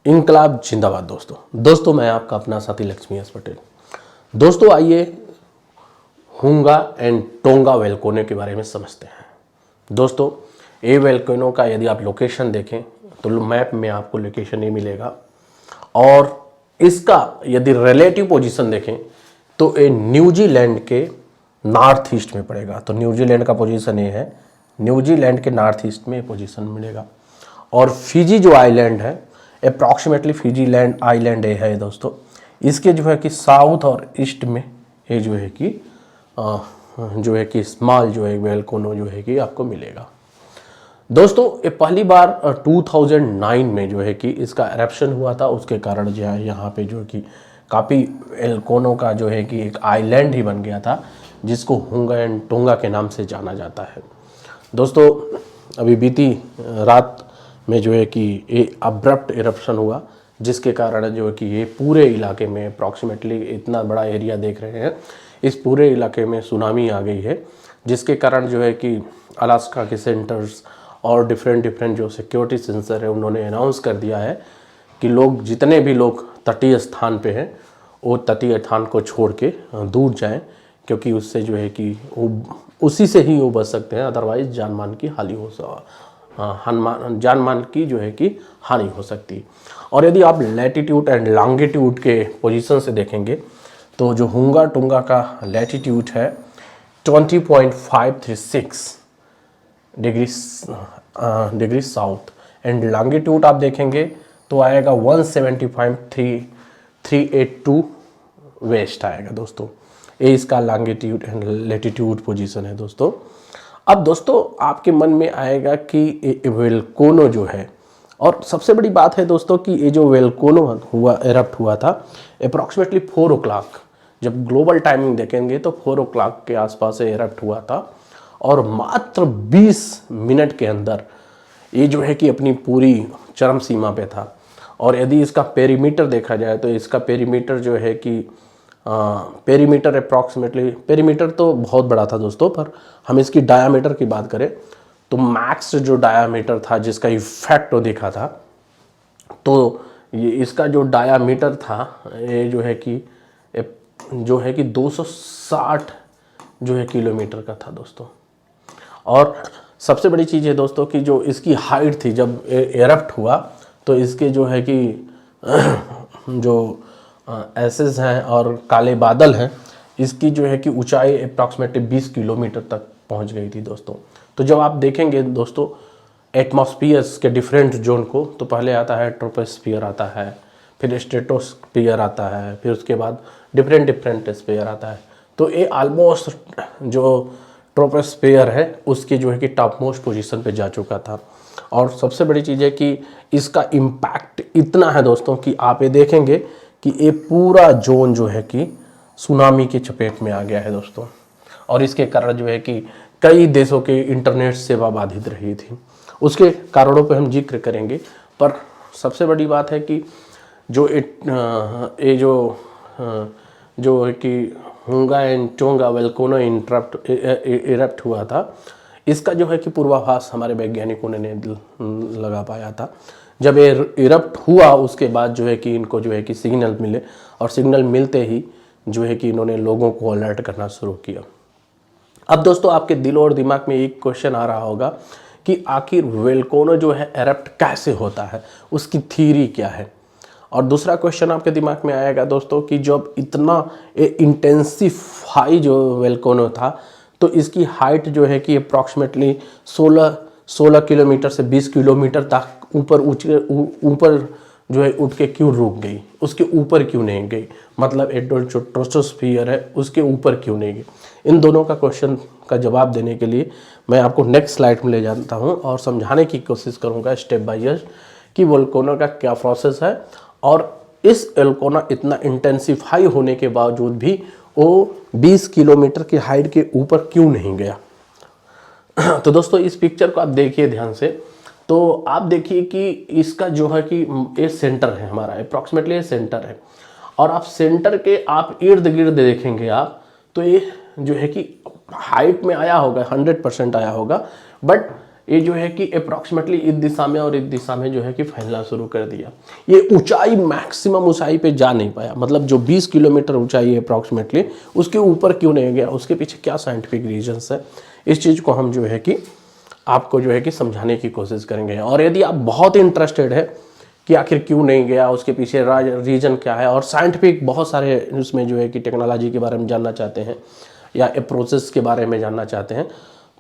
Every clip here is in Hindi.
इनकलाब जिंदाबाद। दोस्तों मैं आपका अपना साथी लक्ष्मी एस पटेल। दोस्तों आइए हुंगा एंड टोंगा वेलकोनो के बारे में समझते हैं। दोस्तों ये वेलकोनो का यदि आप लोकेशन देखें तो मैप में आपको लोकेशन नहीं मिलेगा, और इसका यदि रिलेटिव पोजीशन देखें तो ये न्यूजीलैंड के नॉर्थ ईस्ट में पड़ेगा। तो न्यूजीलैंड का पोजीशन ये है, न्यूजीलैंड के नॉर्थ ईस्ट में पोजीशन मिलेगा। और फिजी जो आइलैंड है अप्रॉक्सीमेटली फिजी लैंड आइलैंड है दोस्तों, इसके जो है कि साउथ और ईस्ट में ये जो है कि स्मॉल जो है वेलकोनो जो है कि आपको मिलेगा। दोस्तों ये पहली बार 2009 में जो है कि इसका एरप्शन हुआ था, उसके कारण जो है यहाँ पे जो है कि काफ़ी वेलकोनो का जो है कि एक आइलैंड ही बन गया था, जिसको हुंगा एंड टोंगा के नाम से जाना जाता है। दोस्तों अभी बीती रात में जो है कि ये अब्रप्ट इरप्शन हुआ, जिसके कारण जो है कि ये पूरे इलाके में अप्रॉक्सीमेटली इतना बड़ा एरिया देख रहे हैं, इस पूरे इलाके में सुनामी आ गई है, जिसके कारण जो है कि अलास्का के सेंटर्स और डिफरेंट जो सिक्योरिटी सेंसर है उन्होंने अनाउंस कर दिया है कि लोग जितने भी लोग तटीय स्थान पे हैं वो तटीय स्थान को छोड़ के दूर जाएं, क्योंकि उससे जो है कि वो उसी से ही वो बच सकते हैं, अदरवाइज जानमान की जानमान की जो है कि हानि हो सकती। और यदि आप लैटिट्यूड एंड लॉन्गिट्यूड के पोजीशन से देखेंगे तो जो हुंगा टोंगा का लैटिट्यूड है 20.536 डिग्री साउथ, एंड लॉन्गिट्यूड आप देखेंगे तो आएगा 175.382 वेस्ट आएगा। दोस्तों ये इसका लॉन्गिट्यूड एंड लैटिट्यूड पोजीशन है दोस्तों। अब दोस्तों आपके मन में आएगा कि वेलकोनो जो है, और सबसे बड़ी बात है दोस्तों कि ये जो वेलकोनो हुआ एरप्ट हुआ था अप्रॉक्सीमेटली 4 o'clock, जब ग्लोबल टाइमिंग देखेंगे तो 4 o'clock के आसपास एरप्ट हुआ था, और मात्र 20 मिनट के अंदर ये जो है कि अपनी पूरी चरम सीमा पे था। और यदि इसका पेरीमीटर देखा जाए तो इसका पेरीमीटर जो है कि पेरीमीटर अप्रॉक्सीमेटली, पेरीमीटर तो बहुत बड़ा था दोस्तों, पर हम इसकी डायामीटर की बात करें तो मैक्स जो डायामीटर था जिसका इफेक्ट वो देखा था, तो ये इसका जो डायामीटर था ये जो है कि 260 जो है किलोमीटर का था दोस्तों। और सबसे बड़ी चीज़ है दोस्तों कि जो इसकी हाइट थी जब एरप्ट हुआ, तो इसके जो है कि जो एसेस हैं और काले बादल हैं, इसकी जो है कि ऊंचाई अप्रॉक्सीमेटली 20 किलोमीटर तक पहुंच गई थी दोस्तों। तो जब आप देखेंगे दोस्तों एटमॉस्फियर्स के डिफरेंट जोन को, तो पहले आता है ट्रोपोस्फियर आता है, फिर स्ट्रेटोस्फियर आता है, फिर उसके बाद डिफरेंट स्फीयर आता है। तो ये ऑलमोस्ट जो ट्रोपोस्फियर है उसके जो है कि टॉप मोस्ट पोजीशन पे जा चुका था। और सबसे बड़ी चीज़ है कि इसका इम्पैक्ट इतना है दोस्तों कि आप ये देखेंगे कि ये पूरा जोन जो है कि सुनामी की चपेट में आ गया है दोस्तों। और इसके कारण जो है कि कई देशों के इंटरनेट सेवा बाधित रही थी, उसके कारणों पर हम जिक्र करेंगे। पर सबसे बड़ी बात है कि जो ये जो है कि हुंगा एंड टोंगा वेलकोनो इरप्ट हुआ था, इसका जो है कि पूर्वाभास हमारे वैज्ञानिकों ने लगा पाया था। जब ये इरप्ट हुआ उसके बाद जो है कि इनको जो है कि सिग्नल मिले, और सिग्नल मिलते ही जो है कि इन्होंने लोगों को अलर्ट करना शुरू किया। अब दोस्तों आपके दिल और दिमाग में एक क्वेश्चन आ रहा होगा कि आखिर वेलकोनो जो है एरप्ट कैसे होता है, उसकी थ्योरी क्या है। और दूसरा क्वेश्चन आपके दिमाग में आएगा दोस्तों कि जब इतना इंटेंसिफाई जो वेलकोनो था, तो इसकी हाइट जो है कि अप्रॉक्सीमेटली 16 किलोमीटर से 20 किलोमीटर तक ऊपर जो है उठ के क्यों रुक गई, उसके ऊपर क्यों नहीं गई, मतलब जो ट्रोपोस्फियर है उसके ऊपर क्यों नहीं गई। इन दोनों का क्वेश्चन का जवाब देने के लिए मैं आपको नेक्स्ट स्लाइड में ले जाता हूं और समझाने की कोशिश करूंगा स्टेप बाय स्टेप कि वोल्केनो का क्या प्रोसेस है, और इस वोल्केनो इतना इंटेंसिफाई होने के बावजूद भी वो 20 किलोमीटर की हाइट के ऊपर क्यों नहीं गया। तो दोस्तों इस पिक्चर को आप देखिए ध्यान से, तो आप देखिए कि इसका जो है कि ये सेंटर है हमारा, अप्रॉक्सीमेटली ये सेंटर है, और आप सेंटर के आप इर्द गिर्द देखेंगे आप, तो ये जो है कि हाइट में आया होगा 100% आया होगा, बट ये जो है कि अप्रॉक्सीमेटली इस दिशा में और इस दिशा में जो है कि फैलना शुरू कर दिया। ये ऊंचाई मैक्सिमम ऊंचाई पे जा नहीं पाया, मतलब जो 20 किलोमीटर ऊंचाई है अप्रॉक्सीमेटली, उसके ऊपर क्यों नहीं गया, उसके पीछे क्या साइंटिफिक रीजंस है, इस चीज़ को हम जो है कि आपको जो है कि समझाने की कोशिश करेंगे। और यदि आप बहुत इंटरेस्टेड है कि आखिर क्यों नहीं गया, उसके पीछे रीजन क्या है, और साइंटिफिक बहुत सारे उसमें जो है कि टेक्नोलॉजी के बारे में जानना चाहते हैं या प्रोसेस के बारे में जानना चाहते हैं,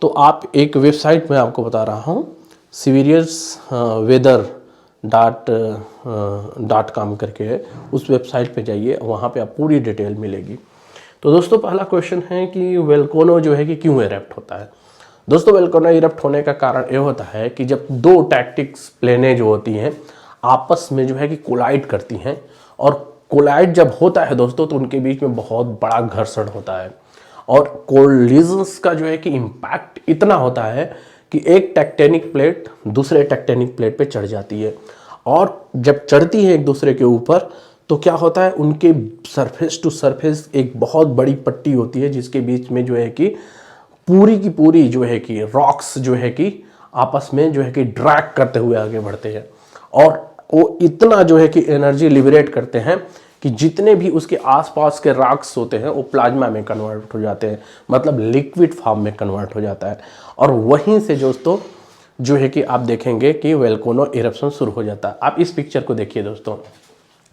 तो आप एक वेबसाइट में आपको बता रहा हूँ, severiousweather.com करके है, उस वेबसाइट पे जाइए, वहाँ पे आप पूरी डिटेल मिलेगी। तो दोस्तों पहला क्वेश्चन है कि वोल्केनो जो है कि क्यों इरप्ट होता है। दोस्तों वोल्केनो इरप्ट होने का कारण ये होता है कि जब दो टैक्टिक्स प्लेनें जो होती हैं आपस में जो है कि कोलाइड करती हैं, और कोलाइड जब होता है दोस्तों तो उनके बीच में बहुत बड़ा घर्षण होता है, और कोलिजन्स का जो है कि इम्पैक्ट इतना होता है कि एक टेक्टोनिक प्लेट दूसरे टेक्टोनिक प्लेट पे चढ़ जाती है, और जब चढ़ती है एक दूसरे के ऊपर तो क्या होता है, उनके सरफेस टू सरफेस एक बहुत बड़ी पट्टी होती है जिसके बीच में जो है कि पूरी की पूरी जो है कि रॉक्स जो है कि आपस में जो है कि ड्रैग करते हुए आगे बढ़ते हैं, और वो इतना जो है कि एनर्जी लिबरेट करते हैं कि जितने भी उसके आसपास के रॉक्स होते हैं वो प्लाज्मा में कन्वर्ट हो जाते हैं, मतलब लिक्विड फॉर्म में कन्वर्ट हो जाता है। और वहीं से दोस्तों जो है कि आप देखेंगे कि वोल्केनो इरप्शन शुरू हो जाता है। आप इस पिक्चर को देखिए दोस्तों,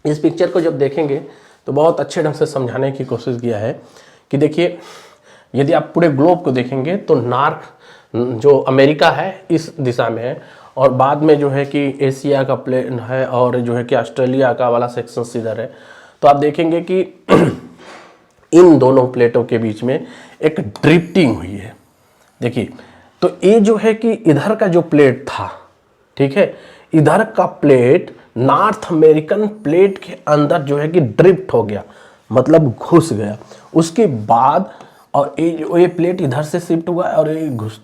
इस पिक्चर को जब देखेंगे तो बहुत अच्छे ढंग से समझाने की कोशिश किया है कि देखिए, यदि आप पूरे ग्लोब को देखेंगे तो नॉर्थ जो अमेरिका है इस दिशा में है, और बाद में जो है कि एशिया का प्लेन है, और जो है कि ऑस्ट्रेलिया का वाला सेक्शन इधर है। तो आप देखेंगे कि इन दोनों प्लेटों के बीच में एक ड्रिफ्टिंग हुई है। देखिए, तो ये जो है कि इधर का जो प्लेट था, ठीक है, इधर का प्लेट नॉर्थ अमेरिकन प्लेट के अंदर जो है कि ड्रिफ्ट हो गया, मतलब घुस गया। उसके बाद और ये प्लेट इधर से शिफ्ट हुआ और ये घुस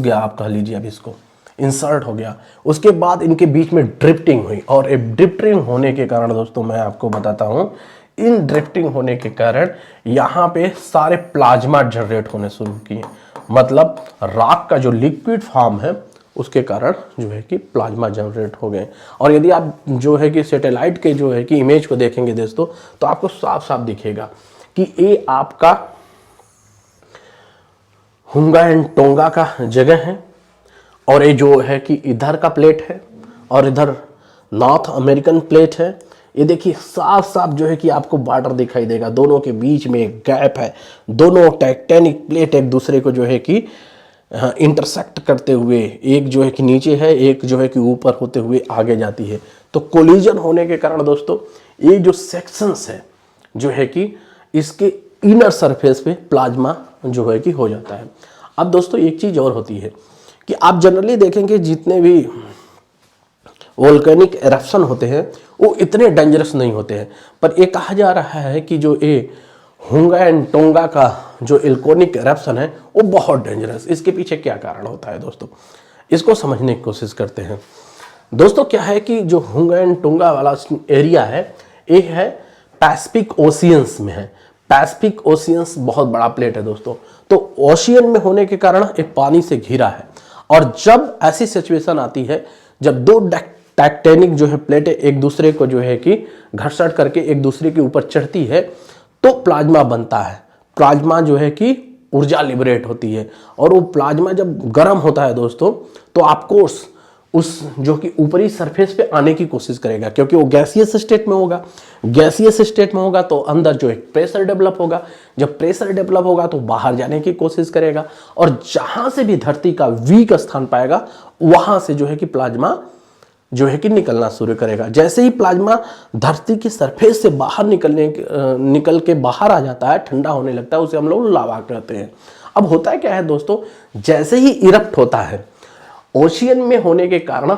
गया, आप कह लीजिए, अब इसको इंसर्ट हो गया। उसके बाद इनके बीच में ड्रिफ्टिंग हुई, और ये ड्रिफ्टिंग होने के कारण दोस्तों मैं आपको बताता हूँ, इन ड्रिफ्टिंग होने के कारण यहाँ पे सारे प्लाज्मा जनरेट होने शुरू किए, मतलब रॉक का जो लिक्विड फॉर्म है उसके कारण जो है कि प्लाज्मा जनरेट हो गए। और यदि आप जो है कि सैटेलाइट के जो है कि इमेज को देखेंगे दोस्तों तो आपको साफ साफ दिखेगा कि ये आपका हुंगा एंड टोंगा का जगह है, और ये जो है कि इधर का प्लेट है और इधर नॉर्थ अमेरिकन प्लेट है। ये देखिए साफ साफ जो है कि आपको बॉर्डर दिखाई देगा, दोनों के बीच में एक गैप है, दोनों टेक्टोनिक प्लेट एक दूसरे को जो है कि इंटरसेक्ट करते हुए, एक जो है कि नीचे है, एक जो है कि ऊपर होते हुए आगे जाती है। तो कोलिजन होने के कारण दोस्तों ये जो सेक्शंस है जो है कि इसके इनर सरफेस पे प्लाज्मा जो है कि हो जाता है। अब दोस्तों एक चीज़ और होती है कि आप जनरली देखेंगे जितने भी वोल्केनिक एरप्शन होते हैं वो इतने डेंजरस नहीं होते हैं, पर ये कहा जा रहा है कि जो ये हुंगा एंड टोंगा का जो वोल्केनिक एरप्शन है वो बहुत डेंजरस। इसके पीछे क्या कारण होता है दोस्तों, इसको समझने की कोशिश करते हैं। दोस्तों क्या है कि जो हुंगा एंड टोंगा वाला एरिया है ये है पैसिफिक ओशियंस में है। पैसिफिक ओशियंस बहुत बड़ा प्लेट है दोस्तों, तो ओशियन में होने के कारण ये पानी से घिरा है, और जब ऐसी सिचुएशन आती है जब दो टेक्टोनिक जो है प्लेटें एक दूसरे को जो है कि घर्षण करके एक दूसरे के ऊपर चढ़ती है तो प्लाज्मा बनता है। प्लाज्मा जो है कि ऊर्जा लिबरेट होती है, और वो प्लाज्मा जब गर्म होता है दोस्तों तो आपको उस जो कि ऊपरी सरफेस पे आने की कोशिश करेगा, क्योंकि वो गैसियस स्टेट में होगा। गैसियस स्टेट में होगा तो अंदर जो एक प्रेशर डेवलप होगा, जब प्रेशर डेवलप होगा तो बाहर जाने की कोशिश करेगा, और जहां से भी धरती का वीक स्थान पाएगा वहां से जो है कि प्लाज्मा जो है कि निकलना शुरू करेगा। जैसे ही प्लाज्मा धरती की सरफेस से बाहर निकल के बाहर आ जाता है, ठंडा होने लगता है, उसे हम लोग लावा कहते हैं। अब होता है क्या है दोस्तों, जैसे ही इरप्ट होता है ओशियन में होने के कारण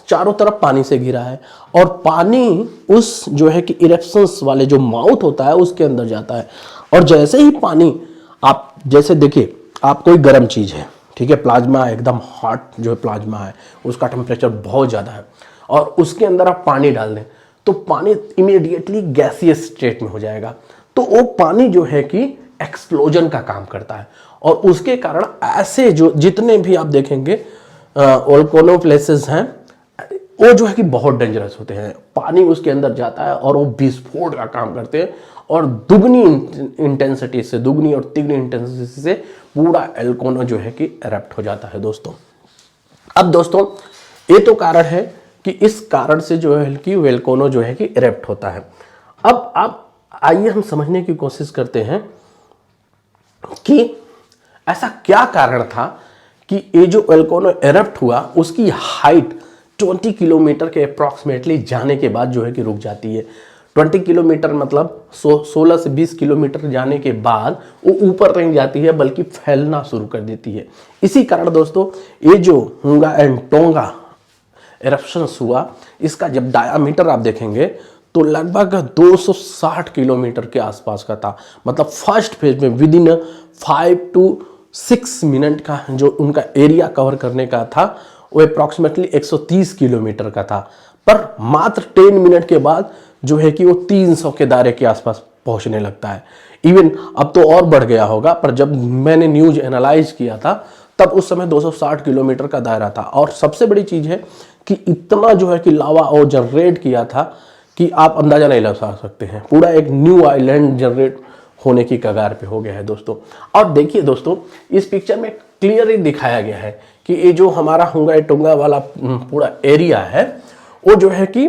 चारों तरफ पानी से घिरा है, और पानी उस जो है कि इरप्शंस वाले जो माउथ होता है उसके अंदर जाता है, और जैसे ही पानी, आप जैसे देखिए आप कोई गर्म चीज़ है, ठीक है, प्लाज्मा एकदम हॉट जो है प्लाज्मा है, उसका टेम्परेचर बहुत ज़्यादा है, और उसके अंदर आप पानी डाल दें तो पानी इमीडिएटली गैसियस स्टेट में हो जाएगा। तो वो पानी जो है कि एक्सप्लोजन का काम करता है, और उसके कारण ऐसे जो जितने भी आप देखेंगे वोल्केनो प्लेसेस हैं वो जो है कि बहुत डेंजरस होते हैं। पानी उसके अंदर जाता है और वो विस्फोट का काम करते हैं और दुगनी इंटेंसिटी से, दुगनी और तिगनी इंटेंसिटी से पूरा वोल्केनो जो है कि एरप्ट हो जाता है दोस्तों। अब दोस्तों ये तो कारण है कि इस कारण से जो है कि वोल्केनो जो है कि एरप्ट होता है। अब आप आइए हम समझने की कोशिश करते हैं कि ऐसा क्या कारण था कि ये जो वोल्केनो एरप्ट हुआ उसकी हाइट 20 किलोमीटर के अप्रॉक्सीमेटली जाने के बाद जो है कि रुक जाती है। 20 किलोमीटर मतलब 16 से 20 किलोमीटर जाने के बाद वो ऊपर नहीं जाती है बल्कि फैलना शुरू कर देती है। इसी कारण दोस्तों ये जो हुंगा एंड टोंगा एरप्शंस हुआ, इसका जब डायामीटर आप देखेंगे तो लगभग 260 किलोमीटर के आसपास का था। मतलब फर्स्ट फेज में विद इन 5 to 6 मिनट का जो उनका एरिया कवर करने का था वो अप्रॉक्सीमेटली 130 किलोमीटर का था, पर मात्र 10 मिनट के बाद जो है कि वो 300 के दायरे के आसपास पहुंचने लगता है। इवन अब तो और बढ़ गया होगा, पर जब मैंने न्यूज एनालाइज किया था तब उस समय 260 किलोमीटर का दायरा था। और सबसे बड़ी चीज है कि इतना जो है कि लावा और जनरेट किया था कि आप अंदाजा नहीं लगा सकते हैं। पूरा एक न्यू आइलैंड जनरेट होने की कगार पे हो गया है दोस्तों। और देखिए दोस्तों इस पिक्चर में क्लियरली दिखाया गया है कि ये जो हमारा हुंगा टोंगा वाला पूरा एरिया है वो जो है कि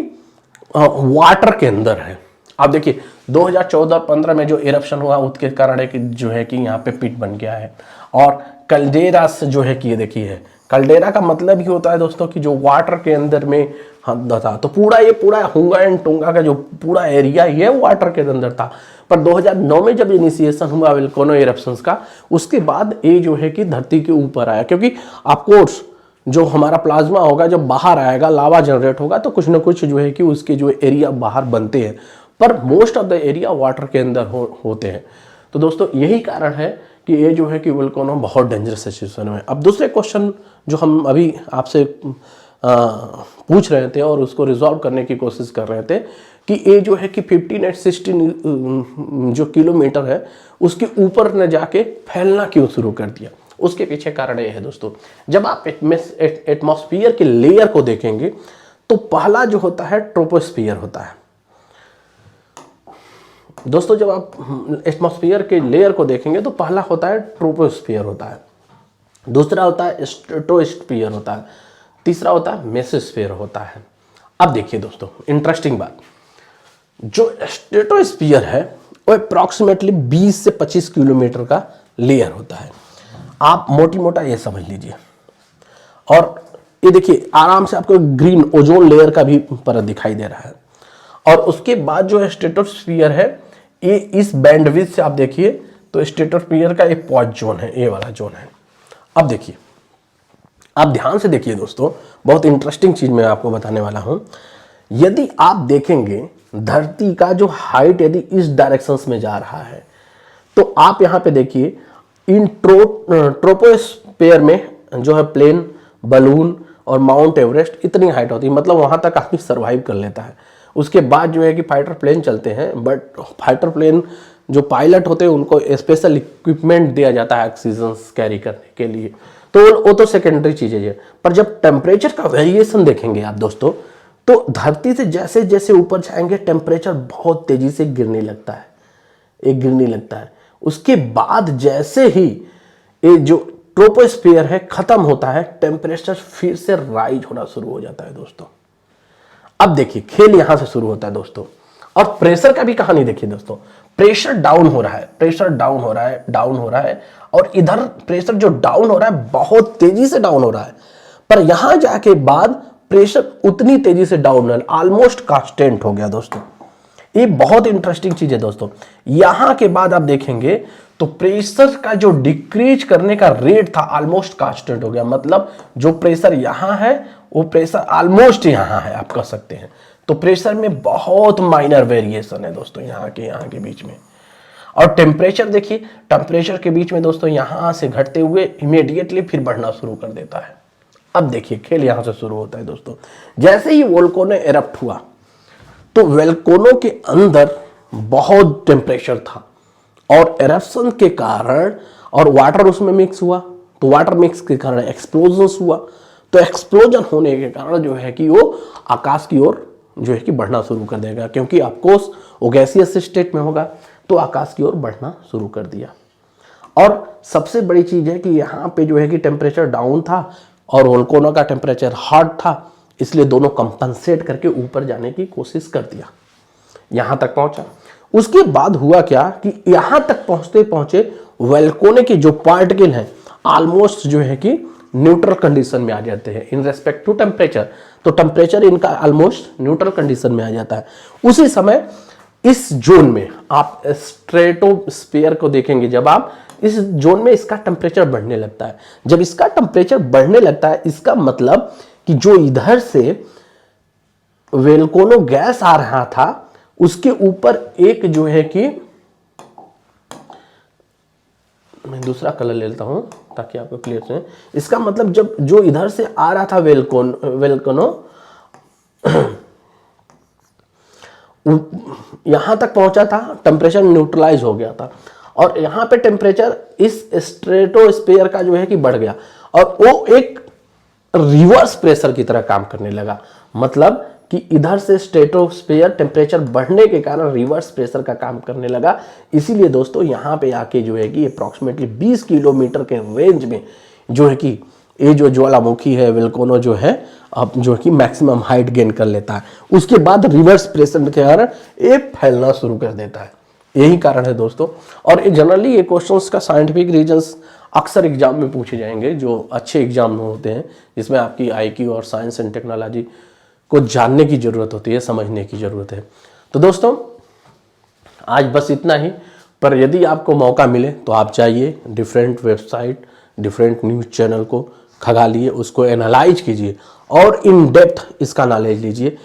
वाटर के अंदर है। आप देखिए 2014-15 में जो इरप्शन हुआ उसके कारण है कि जो है कि यहाँ पे पिट बन गया है। और कल्डेरा से जो है कि ये देखिए, कल्डेरा का मतलब ही होता है दोस्तों कि जो वाटर के अंदर में था। तो पूरा हुंगा एंड टोंगा का जो पूरा एरिया ही है वो वाटर के अंदर था। पर 2009 में जब इनिशिएशन हुआ वोल्केनो इरप्शंस का, उसके बाद ये जो है कि धरती के ऊपर आया, क्योंकि ऑफकोर्स जो हमारा प्लाज्मा होगा जब बाहर आएगा, लावा जनरेट होगा तो कुछ ना कुछ जो है कि उसके जो एरिया बाहर बनते हैं, पर most of the area water के अंदर होते हैं। तो दोस्तों यही कारण है कि ये जो है कि वोल्केनो बहुत डेंजरस सिचुएशन में। अब दूसरे क्वेश्चन जो हम अभी आपसे पूछ रहे थे और उसको रिजॉल्व करने की कोशिश कर रहे थे कि ये जो है कि 15 और 16 जो किलोमीटर है उसके ऊपर न जाके फैलना क्यों शुरू कर दिया, उसके पीछे कारण ये है दोस्तों। जब आप एटमॉस्फेयर के लेयर को देखेंगे तो पहला जो होता है ट्रोपोस्फियर होता है दोस्तों। जब आप एटमॉस्फेयर के लेयर को देखेंगे तो पहला होता है ट्रोपोस्फियर होता है, दूसरा होता है स्ट्रेटोस्फियर होता है, तीसरा होता है मेसोस्फियर होता है। अब देखिए दोस्तों इंटरेस्टिंग बात, जो स्ट्रेटोस्फियर है वो अप्रॉक्सीमेटली 20 से 25 किलोमीटर का लेयर होता है। आप मोटी मोटा ये समझ लीजिए। और ये देखिए आराम से आपको ग्रीन ओजोन लेयर का भी परत दिखाई दे रहा है। और उसके बाद जो स्ट्रेटोस्फियर है ये इस बैंडविड्थ से आप देखिए तो स्ट्रेटोस्फियर का एक पॉइंट जोन है, ये वाला जोन है। अब देखिए, आप ध्यान से देखिए दोस्तों, बहुत इंटरेस्टिंग चीज मैं आपको बताने वाला हूं। यदि आप देखेंगे धरती का जो हाइट यदि इस डायरेक्शंस में जा रहा है तो आप यहां पे देखिए इन ट्रोपोस्फियर में जो है प्लेन, बलून और माउंट एवरेस्ट इतनी हाइट होती है, मतलब वहां तक आदमी सर्वाइव कर लेता है। उसके बाद जो है कि फाइटर प्लेन चलते हैं, बट फाइटर प्लेन जो पायलट होते हैं उनको स्पेशल इक्विपमेंट दिया जाता है ऑक्सीजन कैरी करने के लिए, तो वो तो सेकेंडरी चीजें है। पर जब टेम्परेचर का वेरिएशन देखेंगे आप दोस्तों तो धरती से जैसे जैसे ऊपर जाएंगे टेम्परेचर बहुत तेजी से गिरने लगता है, उसके बाद जैसे ही ये जो ट्रोपोस्फियर है खत्म होता है टेम्परेचर फिर से राइज होना शुरू हो जाता है दोस्तों। अब देखिए खेल यहां से शुरू होता है दोस्तों। और प्रेशर का भी कहानी देखिए दोस्तों, प्रेशर डाउन हो रहा है और इधर प्रेशर जो डाउन हो रहा है बहुत तेजी से डाउन हो रहा है, पर यहां जाके बाद प्रेशर उतनी तेजी से डाउन है, ऑलमोस्ट कांस्टेंट हो गया दोस्तों। ये बहुत इंटरेस्टिंग चीज है दोस्तों। यहां के बाद आप देखेंगे तो प्रेशर का जो डिक्रीज करने का रेट था ऑलमोस्ट कांस्टेंट हो गया, मतलब जो प्रेशर यहां है वो प्रेशर ऑलमोस्ट यहां है आप कह सकते हैं। तो प्रेशर में बहुत माइनर वेरिएशन है दोस्तों यहाँ के बीच में। और टेम्परेचर देखिए, टेम्परेचर के बीच में दोस्तों यहां से घटते हुए इमीडिएटली फिर बढ़ना शुरू कर देता है। अब देखिए खेल यहां से शुरू होता है दोस्तों। जैसे ही वोल्केनो एरप्ट हुआ तो वोल्केनो के अंदर बहुत टेम्परेचर था और एरप्शन के कारण और वाटर उसमें मिक्स हुआ, तो वाटर मिक्स के कारण एक्सप्लोजन हुआ, तो एक्सप्लोजन होने के कारण जो है कि वो आकाश की ओर जो है कि बढ़ना शुरू कर देगा, क्योंकि ऑफकोर्स वो गैसियस स्टेट में होगा, तो आकाश की ओर बढ़ना शुरू कर दिया। और सबसे बड़ी चीज है कि यहाँ पे जो है कि टेम्परेचर डाउन था और वोल्केनो का टेम्परेचर हॉट था, इसलिए दोनों कंपनसेट करके ऊपर जाने की कोशिश कर दिया, यहां तक पहुंचा। उसके बाद हुआ क्या कि यहां तक पहुंचते पहुंचे वोल्केनो के जो पार्टिकल हैं ऑलमोस्ट जो है कि न्यूट्रल कंडीशन में आ जाते हैं इन रेस्पेक्ट टू टेम्परेचर। तो टेम्परेचर इनका ऑलमोस्ट न्यूट्रल कंडीशन में आ जाता है। उसी समय इस जोन में आप स्ट्रेटोस्फीयर को देखेंगे, जब आप इस जोन में इसका टेम्परेचर बढ़ने लगता है। जब इसका टेम्परेचर बढ़ने लगता है, इसका मतलब कि जो इधर से वोल्केनो गैस आ रहा था उसके ऊपर एक जो है कि, मैं दूसरा कलर ले लेता हूं ताकि आपको क्लियर से, इसका मतलब जब जो इधर से आ रहा था वोल्केनो यहां तक पहुंचा था, टेम्परेचर न्यूट्रलाइज हो गया था और यहां पे टेम्परेचर इस स्ट्रेटोस्फीयर का जो है कि बढ़ गया और वो एक रिवर्स प्रेशर की तरह काम करने लगा। मतलब कि इधर से स्ट्रेटोस्फीयर टेम्परेचर बढ़ने के कारण रिवर्स प्रेशर का काम करने लगा। इसीलिए दोस्तों यहाँ पे आके जो है कि अप्रॉक्सीमेटली 20 किलोमीटर के रेंज में जो है कि ये जो ज्वालामुखी है वोल्केनो जो है अब जो है कि मैक्सिमम हाइट गेन कर लेता है। उसके बाद रिवर्स प्रेशर के कारण ये फैलना शुरू कर देता है। यही कारण है दोस्तों। और जनरली ये क्वेश्चंस का साइंटिफिक रीजंस अक्सर एग्जाम में पूछे जाएंगे, जो अच्छे एग्जाम में होते हैं, जिसमें आपकी आईक्यू और साइंस एंड टेक्नोलॉजी को जानने की जरूरत होती है, समझने की जरूरत है। तो दोस्तों आज बस इतना ही, पर यदि आपको मौका मिले तो आप जाइए different website, different news channel को खंगालिए, उसको एनालाइज कीजिए और इन डेप्थ इसका नॉलेज लीजिए।